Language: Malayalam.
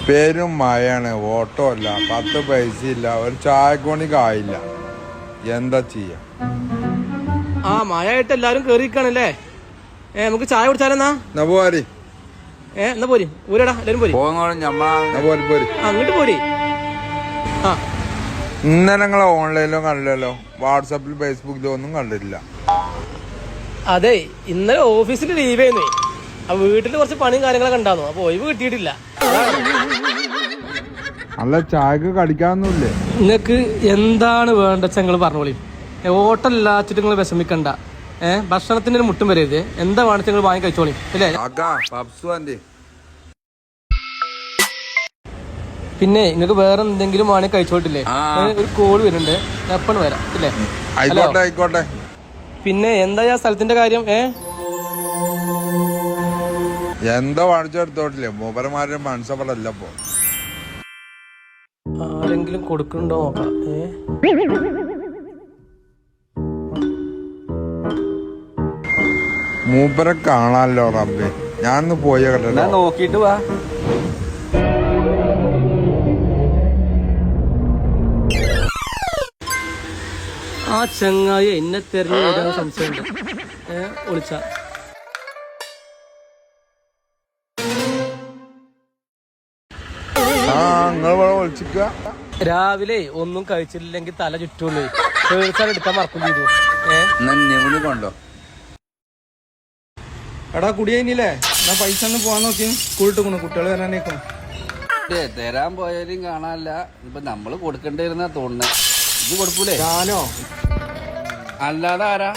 പേരും മഴയാണ്, ഓട്ടോ അല്ല, 10 പൈസ ഇല്ല, ഒരു ചായക്കോണിക്ക് ആയില്ല. എന്താ ചെയ്യാ? ആ മഴയായിട്ട് എല്ലാരും കേറിയിരിക്കാണല്ലേ. നമുക്ക് ചായ കുടിച്ചാലെന്നാ പോരി. എന്നാ പോരി ഊരടാ എല്ലാരും പോരി. അങ്ങോട്ട് പോരി. ആ ഇന്നലെ ഞങ്ങളെ ഓൺലൈനിലോ കണ്ടില്ലല്ലോ, വാട്സാപ്പിൽ ഫേസ്ബുക്കിലോ ഒന്നും കണ്ടിട്ടില്ല. അതെ, ഇന്നലെ ഓഫീസിൽ ലീവ് ചെയ്യുന്നേ. അപ്പൊ വീട്ടില് കുറച്ച് പണിയും കാര്യങ്ങളൊക്കെ ഉണ്ടായിരുന്നു. അപ്പൊ ഒഴിവ് കിട്ടിയിട്ടില്ല. അല്ല, ചായക്ക് കടിക്കാനൊന്നുമില്ലേ? നിങ്ങക്ക് എന്താണ് വേണ്ടത് നിങ്ങൾ പറഞ്ഞോളി. ഹോട്ടൽ ഇല്ലാച്ചിട്ട് നിങ്ങൾ വിഷമിക്കണ്ട. ഭക്ഷണത്തിന്റെ ഒരു മുട്ടും വരരുത്. എന്താ വേണ്ട നിങ്ങൾ വാങ്ങി കഴിച്ചോളി അല്ലേ. പിന്നെ നിങ്ങൾക്ക് വേറെ എന്തെങ്കിലും വേണമെങ്കിൽ കഴിച്ചോട്ടില്ലേ? ഒരു കോൾ വരുന്നുണ്ട്, എപ്പോഴും വരാം ഇല്ലേ? ആയിക്കോട്ടെ. പിന്നെ എന്താ ആ സ്ഥലത്തിന്റെ കാര്യം? എന്താ വാണിച്ചെടുത്തോട്ടില്ലേ? മൂപ്പരന്മാരുടെ മനസ്സപ്പടല്ല. ഇപ്പൊ ആരെങ്കിലും കൊടുക്കണ്ടോ നോക്കാം. മൂപ്പരെ കാണാനല്ലോ റബ്ബേ. ഞാനൊന്ന് പോയ കേട്ടോ, നോക്കിട്ട് വാ. ആ ചങ്ങായി എന്നെ തെരഞ്ഞു വരാൻ സംശയമുണ്ട്. ഒളിച്ച രാവിലെ ഒന്നും കഴിച്ചില്ലെങ്കിൽ തല ചുറ്റുള്ളൂ. എടുക്കാൻ മറക്കും ചെയ്തു. കൊണ്ടോ എടാ കുടി കഴിഞ്ഞില്ലേ? എന്നാ പൈസ ഒന്ന് പോവാൻ നോക്കി. സ്കൂളിട്ട് കുട്ടികൾ വരാനേക്കും. തരാൻ പോയാലും കാണാനില്ല. ഇപ്പൊ നമ്മള് കൊടുക്കേണ്ടിരുന്ന തോന്നുന്നത്. ഇത് കൊടുക്കൂലേ? ഞാനോ? അല്ലാതെ ആരാ?